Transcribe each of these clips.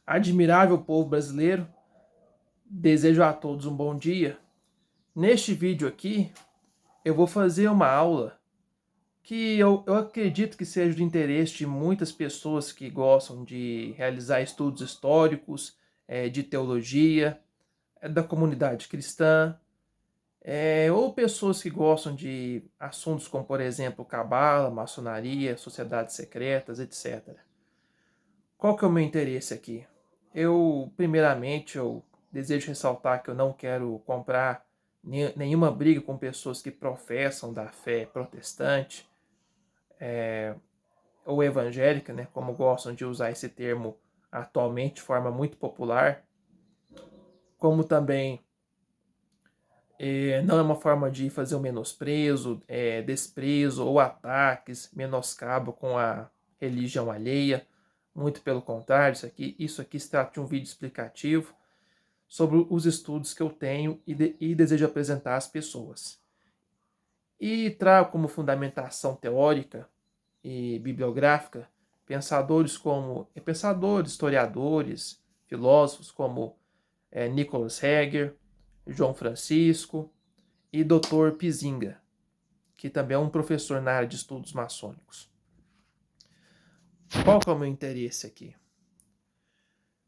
Admirável povo brasileiro, desejo a todos um bom dia. Neste vídeo aqui, eu vou fazer uma aula que eu acredito que seja de interesse de muitas pessoas que gostam de realizar estudos históricos, de teologia, da comunidade cristã, ou pessoas que gostam de assuntos como, por exemplo, cabala, maçonaria, sociedades secretas, etc. Qual que é o meu interesse aqui? Primeiramente, eu desejo ressaltar que eu não quero comprar nenhuma briga com pessoas que professam da fé protestante ou evangélica, né, como gostam de usar esse termo atualmente de forma muito popular, como também não é uma forma de fazer um menosprezo, desprezo ou ataques, menoscabo com a religião alheia. Muito pelo contrário, isso aqui se trata de um vídeo explicativo sobre os estudos que eu tenho e desejo apresentar às pessoas. E trago como fundamentação teórica e bibliográfica pensadores, historiadores, filósofos como Nicholas Heger, João Francisco e Dr. Pizinga, que também é um professor na área de estudos maçônicos. Qual que é o meu interesse aqui?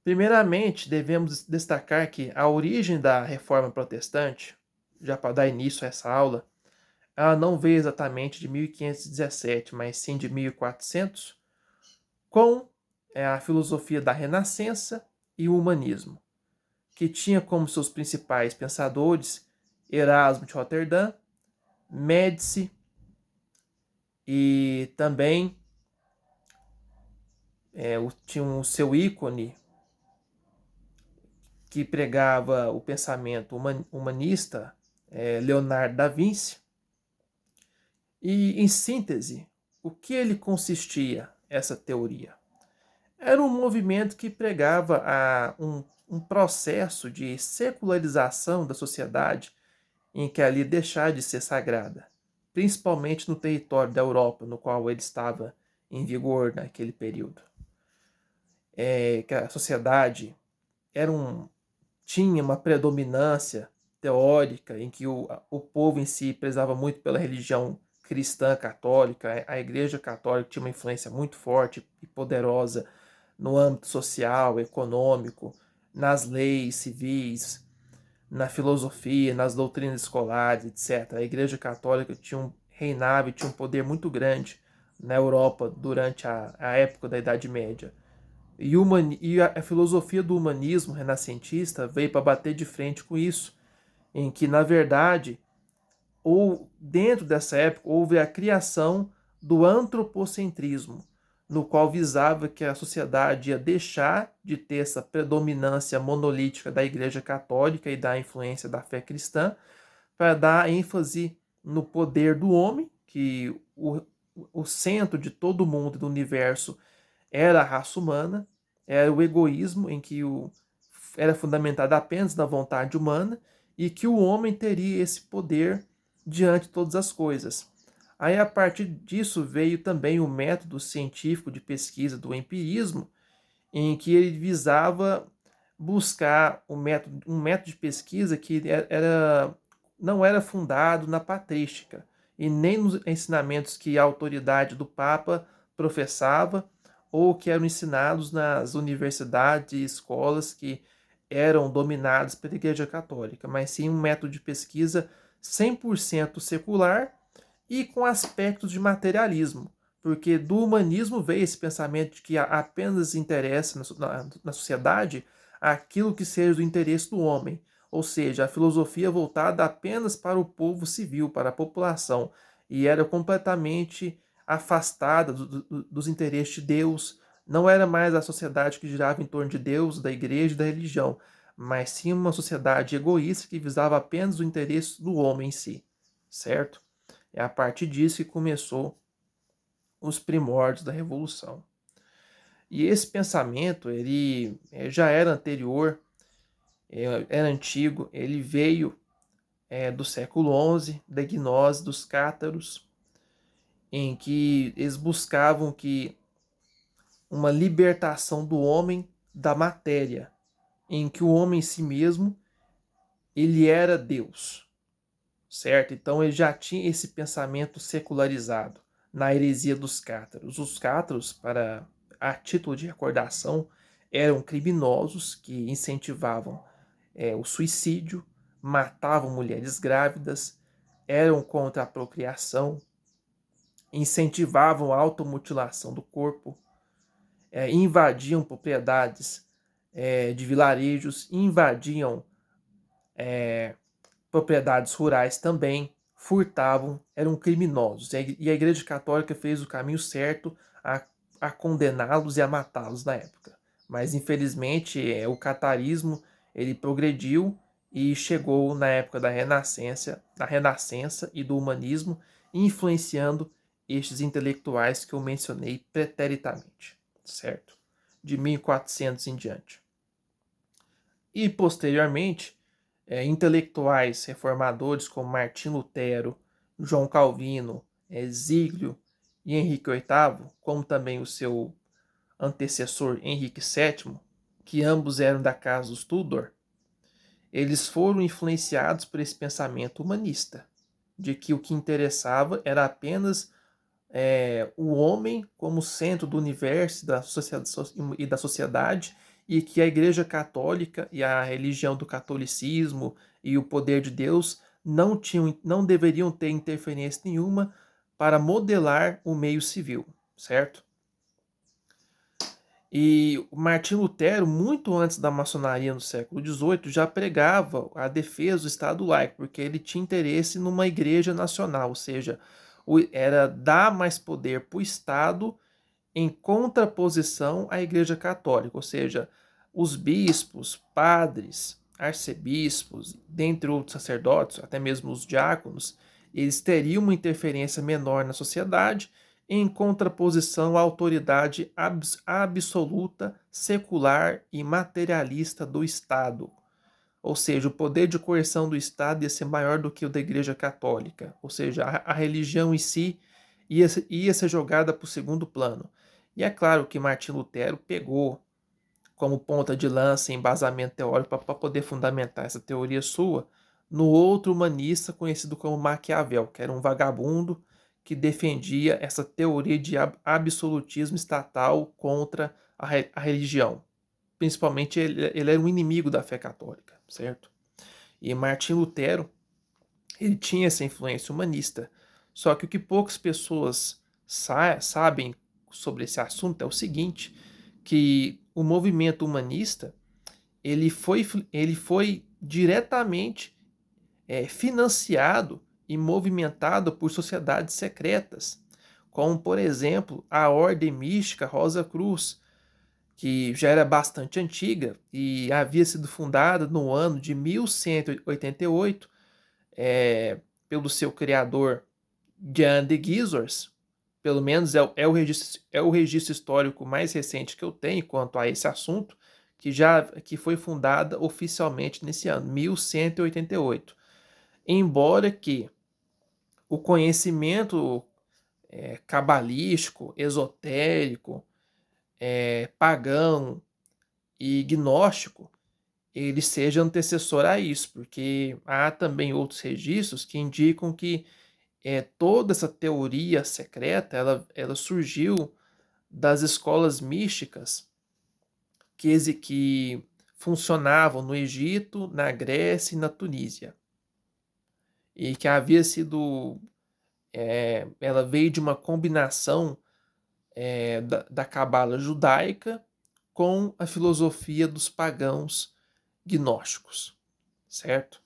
Primeiramente, devemos destacar que a origem da Reforma Protestante, já para dar início a essa aula, ela não veio exatamente de 1517, mas sim de 1400, com a filosofia da Renascença e o humanismo, que tinha como seus principais pensadores Erasmo de Roterdã, Médici e também tinha o seu ícone que pregava o pensamento humanista, Leonardo da Vinci. E, em síntese, o que ele consistia, essa teoria? Era um movimento que pregava um processo de secularização da sociedade em que ali deixar de ser sagrada, principalmente no território da Europa, no qual ele estava em vigor naquele período. Que a sociedade tinha uma predominância teórica em que o povo em si prezava muito pela religião cristã católica. A Igreja Católica tinha uma influência muito forte e poderosa no âmbito social, econômico, nas leis civis, na filosofia, nas doutrinas escolares, etc. A Igreja Católica reinava e tinha um poder muito grande na Europa durante a época da Idade Média. E a filosofia do humanismo renascentista veio para bater de frente com isso, em que, na verdade, dentro dessa época, houve a criação do antropocentrismo, no qual visava que a sociedade ia deixar de ter essa predominância monolítica da Igreja Católica e da influência da fé cristã, para dar ênfase no poder do homem, que o centro de todo o mundo, do universo, era a raça humana, era o egoísmo, em que era fundamentado apenas na vontade humana, e que o homem teria esse poder diante de todas as coisas. Aí, a partir disso, veio também o método científico de pesquisa do empirismo, em que ele visava buscar um método de pesquisa que não era fundado na patrística e nem nos ensinamentos que a autoridade do Papa professava ou que eram ensinados nas universidades e escolas que eram dominadas pela Igreja Católica, mas sim um método de pesquisa 100% secular e com aspectos de materialismo, porque do humanismo veio esse pensamento de que apenas interessa na sociedade aquilo que seja do interesse do homem, ou seja, a filosofia voltada apenas para o povo civil, para a população, e era completamente afastada dos interesses de Deus. Não era mais a sociedade que girava em torno de Deus, da igreja e da religião, mas sim uma sociedade egoísta que visava apenas o interesse do homem em si, certo? É a partir disso que começou os primórdios da Revolução. E esse pensamento, ele já era anterior, era antigo, ele veio do século XI, da gnose dos cátaros, em que eles buscavam que uma libertação do homem da matéria, em que o homem em si mesmo, ele era Deus, certo? Então ele já tinha esse pensamento secularizado na heresia dos cátaros. Os cátaros, a título de recordação, eram criminosos que incentivavam o suicídio, matavam mulheres grávidas, eram contra a procriação, incentivavam a automutilação do corpo, invadiam propriedades de vilarejos, invadiam propriedades rurais também, furtavam, eram criminosos. E a Igreja Católica fez o caminho certo a condená-los e a matá-los na época. Mas, infelizmente, o catarismo ele progrediu e chegou na época da Renascença e do humanismo, influenciando estes intelectuais que eu mencionei preteritamente, certo? De 1400 em diante. E, posteriormente, intelectuais reformadores como Martim Lutero, João Calvino, Zíglio e Henrique VIII, como também o seu antecessor Henrique VII, que ambos eram da casa dos Tudor, eles foram influenciados por esse pensamento humanista, de que o que interessava era apenas o homem como centro do universo e da sociedade, e que a Igreja Católica e a religião do catolicismo e o poder de Deus não deveriam ter interferência nenhuma para modelar o meio civil, certo? E Martim Lutero, muito antes da maçonaria no século XVIII, já pregava a defesa do Estado laico, porque ele tinha interesse numa igreja nacional, ou seja, era dar mais poder para o Estado em contraposição à Igreja Católica, ou seja, os bispos, padres, arcebispos, dentre outros sacerdotes, até mesmo os diáconos, eles teriam uma interferência menor na sociedade em contraposição à autoridade absoluta, secular e materialista do Estado. Ou seja, o poder de coerção do Estado ia ser maior do que o da Igreja Católica. Ou seja, a religião em si ia ser jogada para o segundo plano. E é claro que Martim Lutero pegou como ponta de lança e embasamento teórico para poder fundamentar essa teoria sua no outro humanista conhecido como Maquiavel, que era um vagabundo que defendia essa teoria de absolutismo estatal contra a religião. Principalmente ele era um inimigo da fé católica, certo? E Martim Lutero, ele tinha essa influência humanista. Só que o que poucas pessoas sabem sobre esse assunto é o seguinte, que o movimento humanista ele foi diretamente financiado e movimentado por sociedades secretas, como, por exemplo, a Ordem Mística Rosa Cruz, que já era bastante antiga e havia sido fundada no ano de 1188 pelo seu criador Jean de Guizars. Pelo menos é o registro histórico mais recente que eu tenho quanto a esse assunto, que foi fundada oficialmente nesse ano, 1188. Embora que o conhecimento cabalístico, esotérico, pagão e gnóstico, ele seja antecessor a isso, porque há também outros registros que indicam que toda essa teoria secreta ela surgiu das escolas místicas que funcionavam no Egito, na Grécia e na Tunísia. E que havia sido. Ela veio de uma combinação da cabala judaica com a filosofia dos pagãos gnósticos, certo?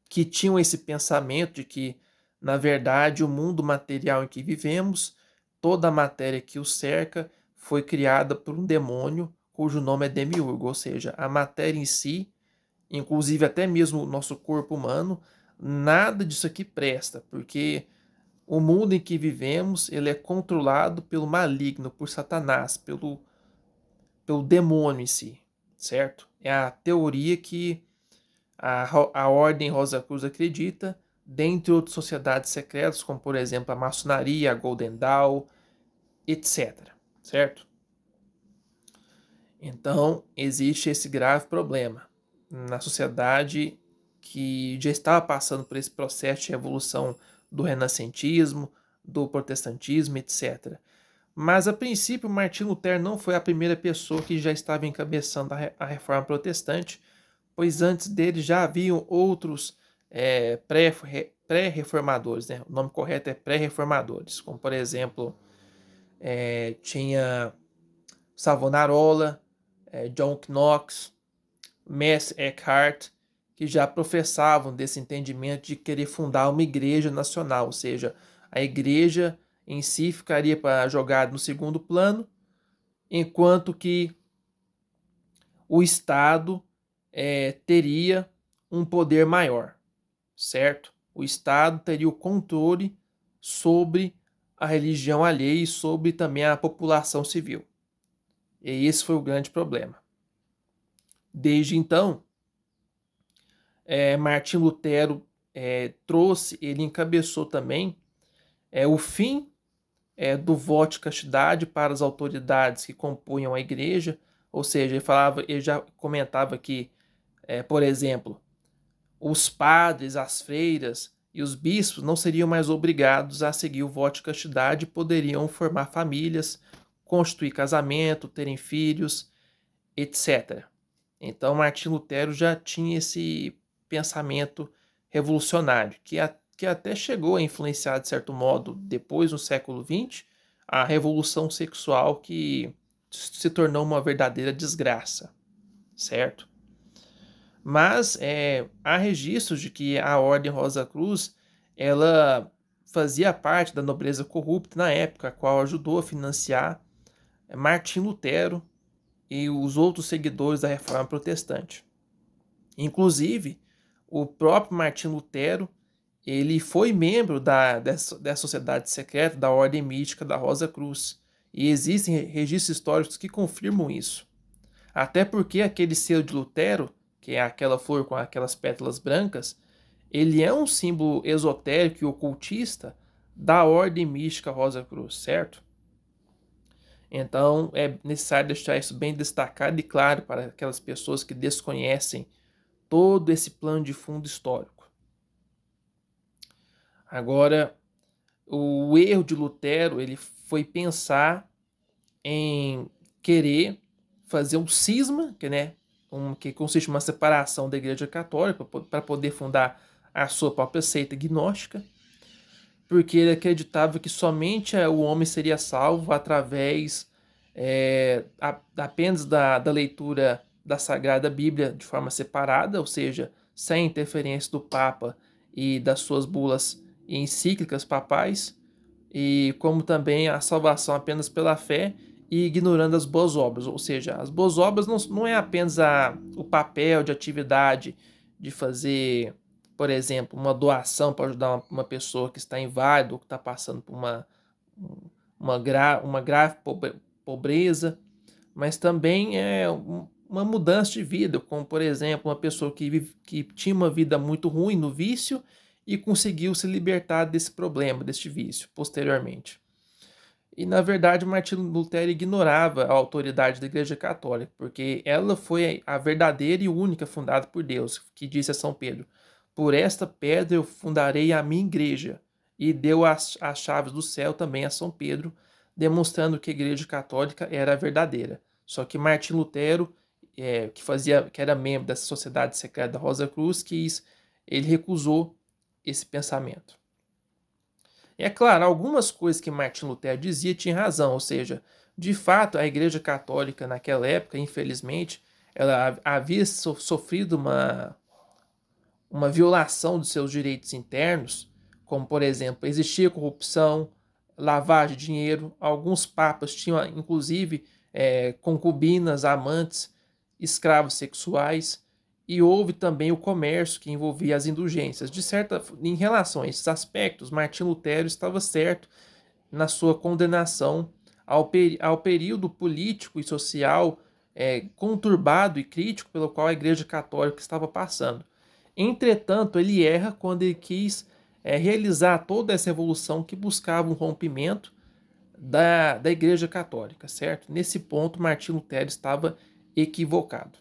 Que tinham esse pensamento de que, na verdade, o mundo material em que vivemos, toda a matéria que o cerca, foi criada por um demônio cujo nome é Demiurgo, ou seja, a matéria em si, inclusive até mesmo o nosso corpo humano, nada disso aqui presta, porque o mundo em que vivemos ele é controlado pelo maligno, por Satanás, pelo demônio em si, certo? É a teoria que a Ordem Rosa Cruz acredita, dentre outras sociedades secretas, como por exemplo a maçonaria, a Golden Dawn, etc. Certo? Então, existe esse grave problema na sociedade que já estava passando por esse processo de revolução do renascentismo, do protestantismo, etc. Mas, a princípio, Martim Lutero não foi a primeira pessoa que já estava encabeçando a reforma protestante, pois antes dele já haviam outros pré-reformadores, né? O nome correto é pré-reformadores, como, por exemplo, tinha Savonarola, John Knox, Max Eckhart, que já professavam desse entendimento de querer fundar uma igreja nacional, ou seja, a igreja em si ficaria jogada no segundo plano, enquanto que o Estado teria um poder maior, certo? O Estado teria o controle sobre a religião alheia e sobre também a população civil. E esse foi o grande problema. Desde então, Martim Lutero ele encabeçou também o fim do voto de castidade para as autoridades que compunham a igreja, ou seja, ele já comentava que, por exemplo, os padres, as freiras e os bispos não seriam mais obrigados a seguir o voto de castidade e poderiam formar famílias, constituir casamento, terem filhos, etc. Então, Martim Lutero já tinha esse pensamento revolucionário, que até chegou a influenciar, de certo modo, depois, no século XX, a revolução sexual que se tornou uma verdadeira desgraça, certo? Mas há registros de que a Ordem Rosa Cruz ela fazia parte da nobreza corrupta na época, a qual ajudou a financiar Martim Lutero e os outros seguidores da Reforma Protestante. Inclusive, o próprio Martim Lutero ele foi membro dessa sociedade secreta, da Ordem Mística da Rosa Cruz. E existem registros históricos que confirmam isso. Até porque aquele selo de Lutero, que é aquela flor com aquelas pétalas brancas, ele é um símbolo esotérico e ocultista da Ordem Mística Rosa Cruz, certo? Então é necessário deixar isso bem destacado e claro para aquelas pessoas que desconhecem todo esse plano de fundo histórico. Agora, o erro de Lutero ele foi pensar em querer fazer um cisma, que consiste em uma separação da Igreja Católica para poder fundar a sua própria seita gnóstica, porque ele acreditava que somente o homem seria salvo através apenas da leitura da Sagrada Bíblia de forma separada, ou seja, sem interferência do Papa e das suas bulas e encíclicas papais, e como também a salvação apenas pela fé e ignorando as boas obras, ou seja, as boas obras não é apenas o papel de atividade de fazer, por exemplo, uma doação para ajudar uma pessoa que está inválida ou que está passando por uma grave pobreza, mas também é uma mudança de vida, como por exemplo uma pessoa que tinha uma vida muito ruim no vício e conseguiu se libertar desse problema, deste vício, posteriormente. E, na verdade, Martim Lutero ignorava a autoridade da Igreja Católica, porque ela foi a verdadeira e única fundada por Deus, que disse a São Pedro: por esta pedra eu fundarei a minha igreja. E deu as chaves do céu também a São Pedro, demonstrando que a Igreja Católica era a verdadeira. Só que Martim Lutero, que era membro dessa sociedade secreta da Rosa Cruz, ele recusou esse pensamento. E é claro, algumas coisas que Martim Lutero dizia tinha razão, ou seja, de fato a Igreja Católica naquela época, infelizmente, ela havia sofrido uma violação dos seus direitos internos, como por exemplo, existia corrupção, lavagem de dinheiro, alguns papas tinham inclusive concubinas, amantes, escravos sexuais, e houve também o comércio que envolvia as indulgências. Em relação a esses aspectos, Martim Lutero estava certo na sua condenação ao período político e social conturbado e crítico pelo qual a Igreja Católica estava passando. Entretanto, ele erra quando ele quis realizar toda essa revolução que buscava um rompimento da Igreja Católica, certo? Nesse ponto, Martim Lutero estava equivocado.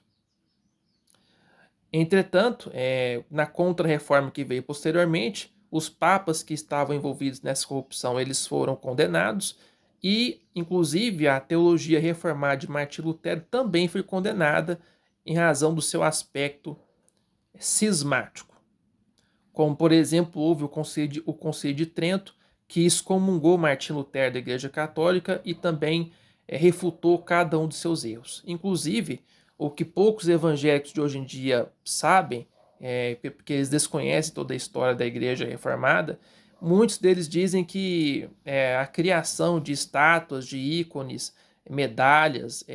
Entretanto, na Contra-Reforma que veio posteriormente, os papas que estavam envolvidos nessa corrupção, eles foram condenados e, inclusive, a teologia reformada de Martim Lutero também foi condenada em razão do seu aspecto cismático. Como, por exemplo, houve o Concílio de Trento, que excomungou Martim Lutero da Igreja Católica e também refutou cada um de seus erros. Inclusive, o que poucos evangélicos de hoje em dia sabem, porque eles desconhecem toda a história da Igreja Reformada, muitos deles dizem que a criação de estátuas, de ícones, medalhas,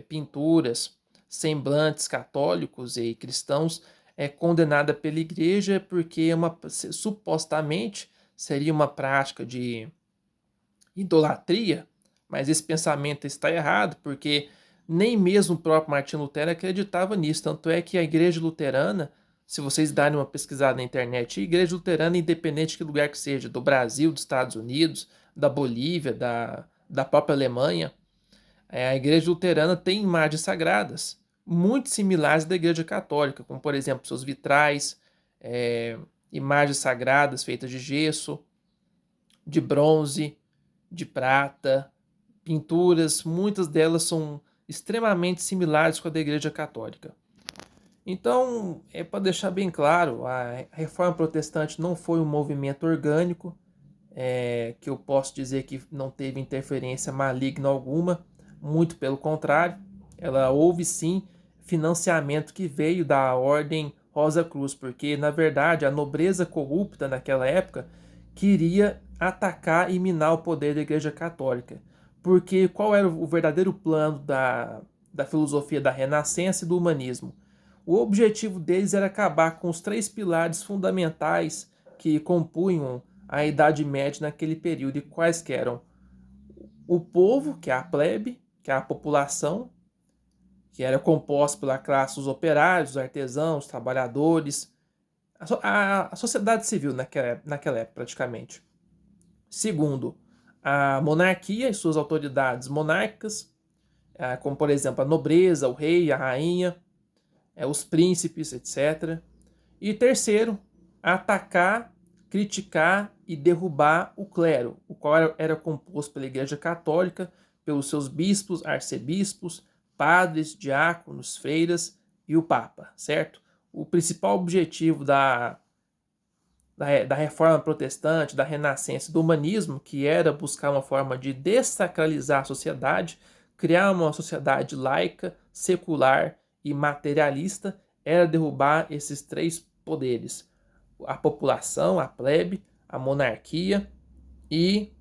pinturas, semblantes católicos e cristãos é condenada pela igreja porque supostamente seria uma prática de idolatria, mas esse pensamento está errado, porque nem mesmo o próprio Martim Lutero acreditava nisso. Tanto é que a igreja luterana, se vocês darem uma pesquisada na internet, a igreja luterana, independente de que lugar que seja, do Brasil, dos Estados Unidos, da Bolívia, da própria Alemanha, a igreja luterana tem imagens sagradas muito similares da igreja católica, como por exemplo seus vitrais, imagens sagradas feitas de gesso, de bronze, de prata, pinturas, muitas delas são extremamente similares com a da igreja católica. Então, para deixar bem claro, a Reforma Protestante não foi um movimento orgânico, que eu posso dizer que não teve interferência maligna alguma, muito pelo contrário, ela houve sim financiamento que veio da Ordem Rosa Cruz, porque na verdade a nobreza corrupta naquela época queria atacar e minar o poder da Igreja Católica. Porque qual era o verdadeiro plano da filosofia da Renascença e do humanismo? O objetivo deles era acabar com os 3 pilares fundamentais que compunham a Idade Média naquele período, e quais que eram? O povo, que é a plebe, que é a população, que era composta pela classe dos operários, os artesãos, os trabalhadores, a sociedade civil naquela época, praticamente. Segundo, a monarquia e suas autoridades monárquicas, como por exemplo a nobreza, o rei, a rainha, os príncipes, etc. E terceiro, atacar, criticar e derrubar o clero, o qual era composto pela Igreja Católica, pelos seus bispos, arcebispos, padres, diáconos, freiras e o Papa, certo? O principal objetivo da reforma protestante, da renascença, do humanismo, que era buscar uma forma de dessacralizar a sociedade, criar uma sociedade laica, secular e materialista, era derrubar esses 3 poderes: a população, a plebe, a monarquia e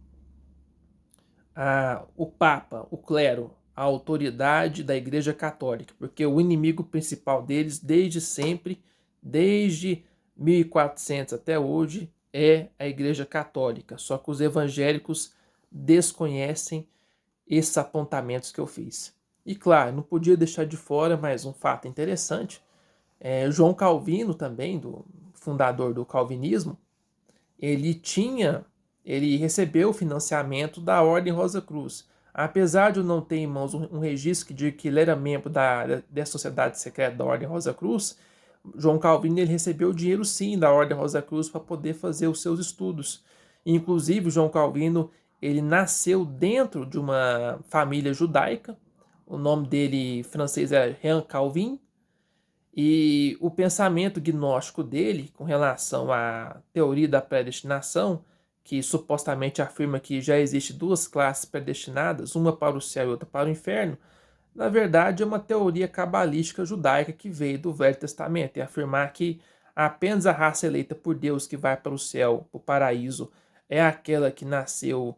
o Papa, o clero, a autoridade da Igreja Católica, porque o inimigo principal deles, desde sempre, desde 1400 até hoje, é a Igreja Católica. Só que os evangélicos desconhecem esses apontamentos que eu fiz. E claro, não podia deixar de fora mais um fato interessante. João Calvino também, do fundador do calvinismo, ele recebeu o financiamento da Ordem Rosa Cruz. Apesar de eu não ter em mãos um registro que diz que ele era membro da Sociedade Secreta da Ordem Rosa Cruz, João Calvino ele recebeu dinheiro sim da Ordem Rosa Cruz para poder fazer os seus estudos. Inclusive, João Calvino ele nasceu dentro de uma família judaica. O nome dele francês é Jean Calvin. E o pensamento gnóstico dele com relação à teoria da predestinação, que supostamente afirma que já existe 2 classes predestinadas, uma para o céu e outra para o inferno, na verdade é uma teoria cabalística judaica que veio do Velho Testamento, e afirmar que apenas a raça eleita por Deus que vai para o céu, para o paraíso, é aquela que nasceu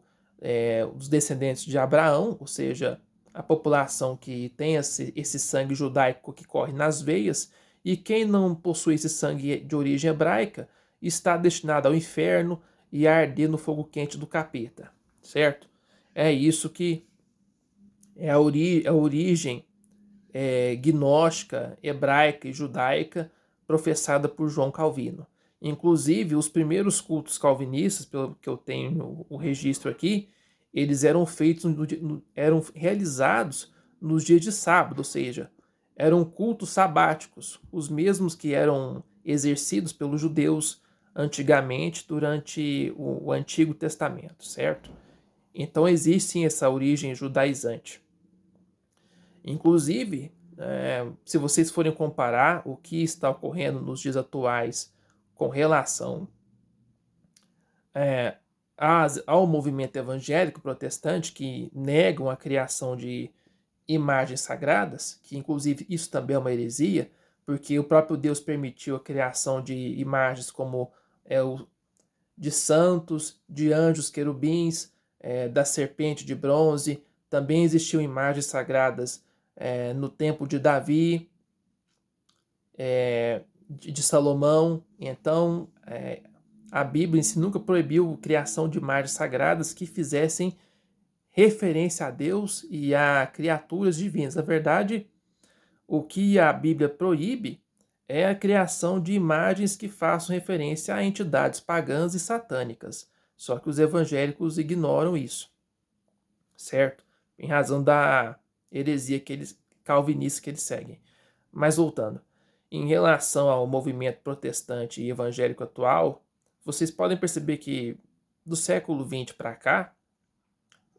dos descendentes de Abraão, ou seja, a população que tem esse sangue judaico que corre nas veias, e quem não possui esse sangue de origem hebraica está destinado ao inferno e a arder no fogo quente do capeta, certo? É isso que é a origem gnóstica, hebraica e judaica professada por João Calvino. Inclusive, os primeiros cultos calvinistas, pelo que eu tenho o registro aqui, eles eram feitos, eram realizados nos dias de sábado, ou seja, eram cultos sabáticos, os mesmos que eram exercidos pelos judeus antigamente durante o Antigo Testamento, certo? Então existe sim essa origem judaizante. Inclusive, se vocês forem comparar o que está ocorrendo nos dias atuais com relação ao movimento evangélico protestante, que negam a criação de imagens sagradas, que inclusive isso também é uma heresia, porque o próprio Deus permitiu a criação de imagens como de santos, de anjos querubins, da serpente de bronze. Também existiam imagens sagradas no tempo de Davi, de Salomão. Então, a Bíblia em si nunca proibiu a criação de imagens sagradas que fizessem referência a Deus e a criaturas divinas. Na verdade, o que a Bíblia proíbe é a criação de imagens que façam referência a entidades pagãs e satânicas. Só que os evangélicos ignoram isso, certo? Em razão da heresia calvinista que eles seguem. Mas voltando, em relação ao movimento protestante e evangélico atual, vocês podem perceber que do século XX para cá,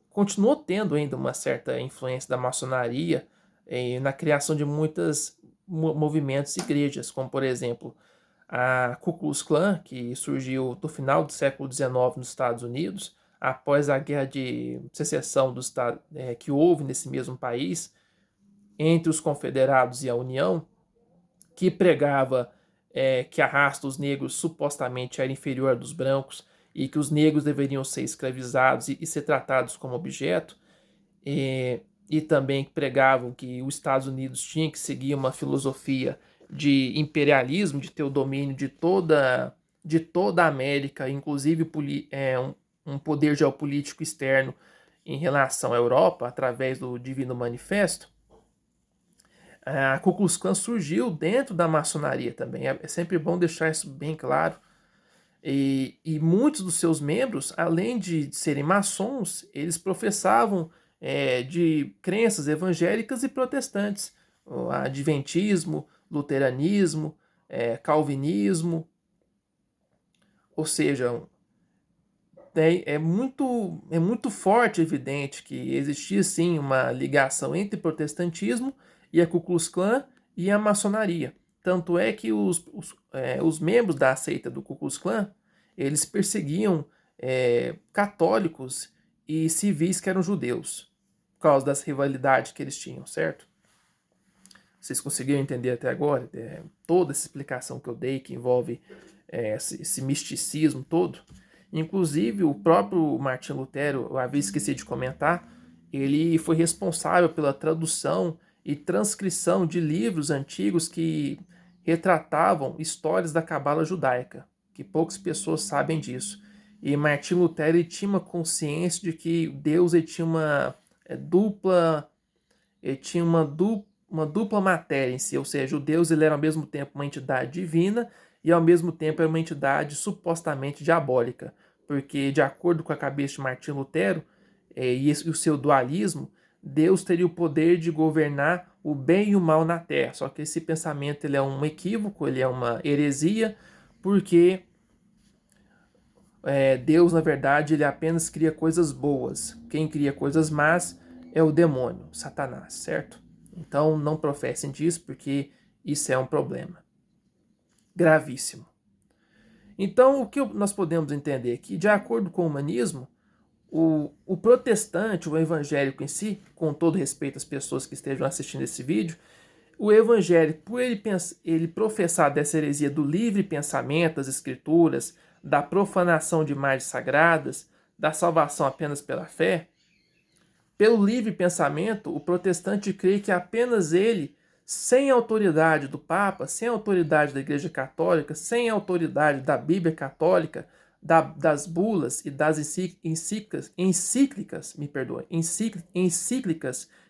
continuou tendo ainda uma certa influência da maçonaria na criação de muitos movimentos e igrejas, como por exemplo a Ku Klux Klan, que surgiu no final do século XIX nos Estados Unidos, após a guerra de secessão do estado, que houve nesse mesmo país, entre os confederados e a União, que pregava que a raça dos negros supostamente era inferior à dos brancos e que os negros deveriam ser escravizados e ser tratados como objeto, e também pregavam que os Estados Unidos tinham que seguir uma filosofia de imperialismo, de ter o domínio de toda a América, inclusive um poder geopolítico externo em relação à Europa, através do Divino Manifesto. A Ku Klux Klan surgiu dentro da maçonaria também. É sempre bom deixar isso bem claro. E muitos dos seus membros, além de serem maçons, eles professavam de crenças evangélicas e protestantes. O adventismo, luteranismo, calvinismo. Ou seja, é muito forte, evidente, que existia sim uma ligação entre protestantismo e a Ku Klux Klan e a maçonaria. Tanto é que os membros da seita do Ku Klux Klan, eles perseguiam católicos e civis que eram judeus, por causa das rivalidades que eles tinham, certo? Vocês conseguiram entender até agora toda essa explicação que eu dei, que envolve esse misticismo todo? Inclusive, o próprio Martim Lutero, eu havia esquecido de comentar, ele foi responsável pela tradução e transcrição de livros antigos que retratavam histórias da cabala judaica, que poucas pessoas sabem disso. E Martim Lutero ele tinha uma consciência de que Deus ele tinha uma dupla matéria em si, ou seja, o Deus ele era ao mesmo tempo uma entidade divina e ao mesmo tempo era uma entidade supostamente diabólica, porque de acordo com a cabeça de Martim Lutero e o seu dualismo, Deus teria o poder de governar o bem e o mal na Terra. Só que esse pensamento ele é um equívoco, ele é uma heresia, porque Deus, na verdade, ele apenas cria coisas boas. Quem cria coisas más é o demônio, Satanás, certo? Então não professem disso, porque isso é um problema gravíssimo. Então, o que nós podemos entender? Que, de acordo com o humanismo, o protestante, o evangélico em si, com todo respeito às pessoas que estejam assistindo esse vídeo, o evangélico, por ele professar dessa heresia do livre pensamento das escrituras, da profanação de imagens sagradas, da salvação apenas pela fé, pelo livre pensamento, o protestante crê que apenas ele, sem autoridade do Papa, sem autoridade da Igreja Católica, sem autoridade da Bíblia Católica, das bulas e das encíclicas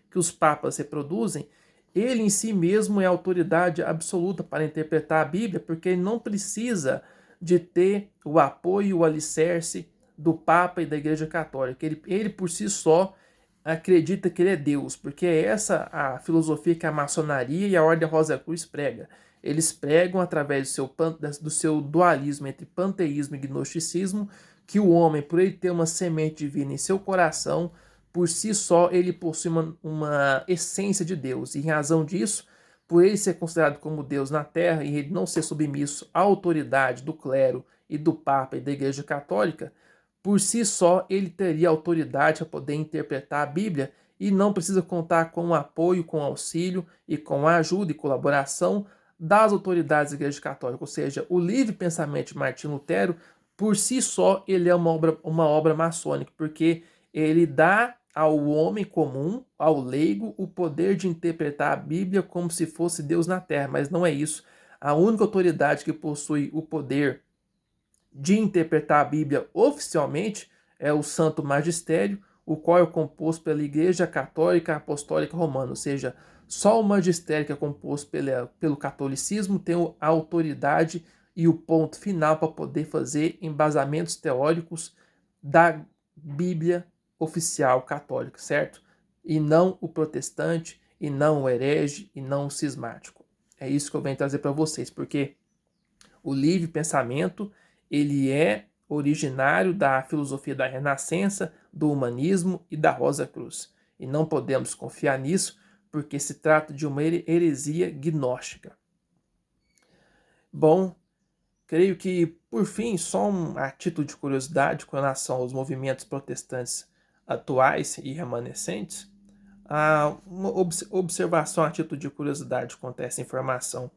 que os papas reproduzem, ele em si mesmo é autoridade absoluta para interpretar a Bíblia, porque ele não precisa de ter o apoio, o alicerce do Papa e da Igreja Católica. Ele por si só acredita que ele é Deus, porque é essa a filosofia que a maçonaria e a Ordem Rosa Cruz prega. Eles pregam, através do seu dualismo entre panteísmo e gnosticismo, que o homem, por ele ter uma semente divina em seu coração, por si só ele possui uma essência de Deus. E em razão disso, por ele ser considerado como Deus na Terra e ele não ser submisso à autoridade do clero e do Papa e da Igreja Católica, por si só ele teria autoridade para poder interpretar a Bíblia e não precisa contar com o apoio, com o auxílio e com a ajuda e colaboração das autoridades da Igreja Católica. Ou seja, o livre pensamento de Martinho Lutero, por si só, ele é uma obra maçônica, porque ele dá ao homem comum, ao leigo, o poder de interpretar a Bíblia como se fosse Deus na Terra, mas não é isso. A única autoridade que possui o poder de interpretar a Bíblia oficialmente é o Santo Magistério, o qual é composto pela Igreja Católica Apostólica Romana, ou seja, só o magistério que é composto pelo catolicismo tem a autoridade e o ponto final para poder fazer embasamentos teóricos da Bíblia oficial católica, certo? E não o protestante, e não o herege, e não o cismático. É isso que eu venho trazer para vocês, porque o livre pensamento ele é originário da filosofia da Renascença, do humanismo e da Rosa Cruz. E não podemos confiar nisso, porque se trata de uma heresia gnóstica. Bom, creio que, por fim, só a título de curiosidade com relação aos movimentos protestantes atuais e remanescentes, uma observação a título de curiosidade quanto a essa informação.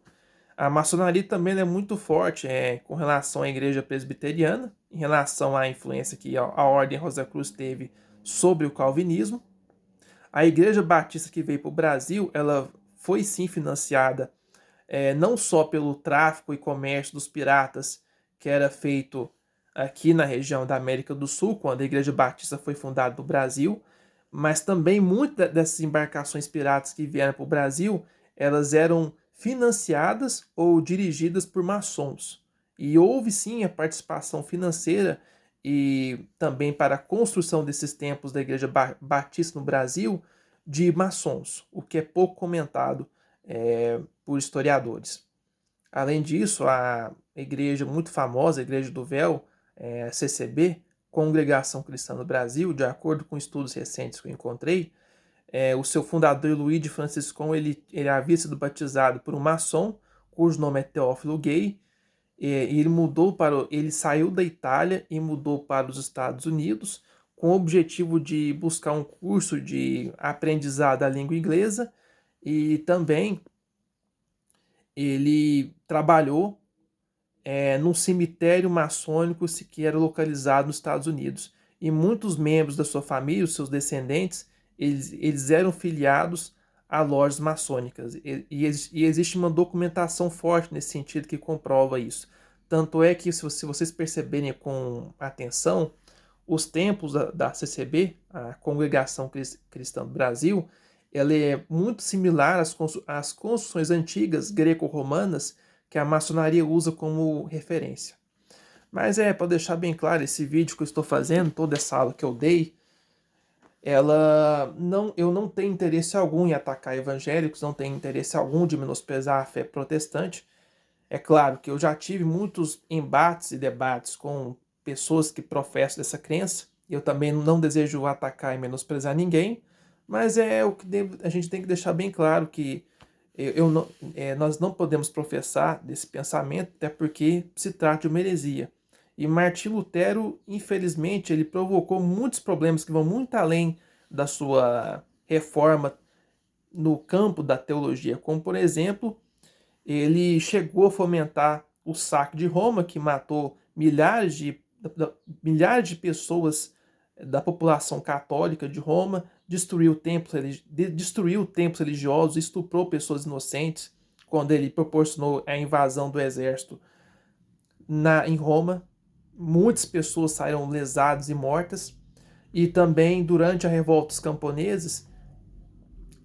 A maçonaria também é muito forte com relação à igreja presbiteriana, em relação à influência que a Ordem Rosa Cruz teve sobre o calvinismo. A igreja batista que veio para o Brasil, ela foi sim financiada não só pelo tráfico e comércio dos piratas, que era feito aqui na região da América do Sul, quando a igreja batista foi fundada no Brasil, mas também muitas dessas embarcações piratas que vieram para o Brasil, elas eram financiadas ou dirigidas por maçons. E houve sim a participação financeira e também para a construção desses templos da Igreja Batista no Brasil de maçons, o que é pouco comentado por historiadores. Além disso, a igreja muito famosa, a Igreja do Véu, CCB, Congregação Cristã no Brasil, de acordo com estudos recentes que eu encontrei, o seu fundador, Luiz de Franciscon, ele havia sido batizado por um maçom, cujo nome é Teófilo Gay, e ele saiu da Itália e mudou para os Estados Unidos com o objetivo de buscar um curso de aprendizado da língua inglesa e também ele trabalhou num cemitério maçônico que era localizado nos Estados Unidos. E muitos membros da sua família, os seus descendentes, eles eram filiados a lojas maçônicas. E existe uma documentação forte nesse sentido que comprova isso. Tanto é que, se vocês perceberem com atenção, os templos da CCB, a Congregação Cristã do Brasil, ela é muito similar às construções antigas greco-romanas que a maçonaria usa como referência. Mas para deixar bem claro, esse vídeo que eu estou fazendo, toda essa aula que eu dei, eu não tenho interesse algum em atacar evangélicos, não tenho interesse algum de menosprezar a fé protestante. É claro que eu já tive muitos embates e debates com pessoas que professam dessa crença. Eu também não desejo atacar e menosprezar ninguém, mas o que a gente tem que deixar bem claro que nós não podemos professar desse pensamento, até porque se trata de uma heresia. E Martinho Lutero, infelizmente, ele provocou muitos problemas que vão muito além da sua reforma no campo da teologia, como, por exemplo, ele chegou a fomentar o saque de Roma, que matou milhares de pessoas da população católica de Roma, destruiu templos religiosos, estuprou pessoas inocentes, quando ele proporcionou a invasão do exército em Roma. Muitas pessoas saíram lesadas e mortas. E também, durante a revolta dos camponeses,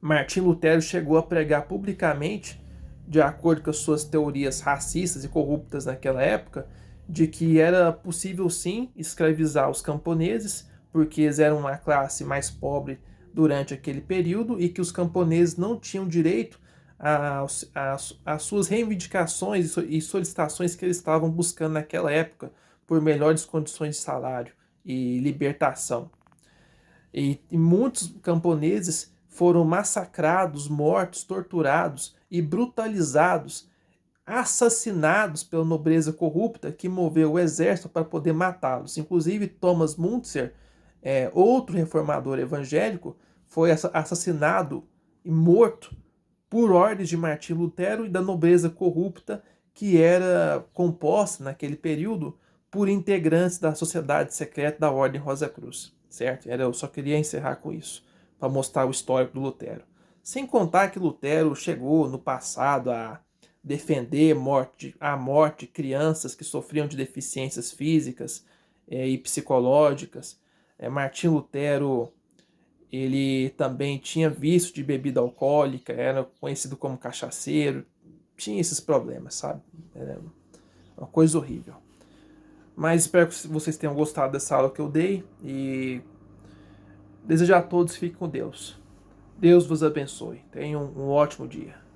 Martim Lutero chegou a pregar publicamente, de acordo com as suas teorias racistas e corruptas naquela época, de que era possível sim escravizar os camponeses, porque eles eram uma classe mais pobre durante aquele período e que os camponeses não tinham direito às suas reivindicações e solicitações que eles estavam buscando naquela época por melhores condições de salário e libertação. E muitos camponeses foram massacrados, mortos, torturados e brutalizados, assassinados pela nobreza corrupta que moveu o exército para poder matá-los. Inclusive, Thomas Müntzer, outro reformador evangélico, foi assassinado e morto por ordens de Martinho Lutero e da nobreza corrupta que era composta naquele período por integrantes da sociedade secreta da Ordem Rosa Cruz, certo? Eu só queria encerrar com isso, para mostrar o histórico do Lutero. Sem contar que Lutero chegou no passado a defender a morte de crianças que sofriam de deficiências físicas e psicológicas. Martinho Lutero, ele também tinha vício de bebida alcoólica, era conhecido como cachaceiro, tinha esses problemas, sabe? Era uma coisa horrível. Mas espero que vocês tenham gostado dessa aula que eu dei e desejo a todos fiquem com Deus. Deus vos abençoe. Tenham um ótimo dia.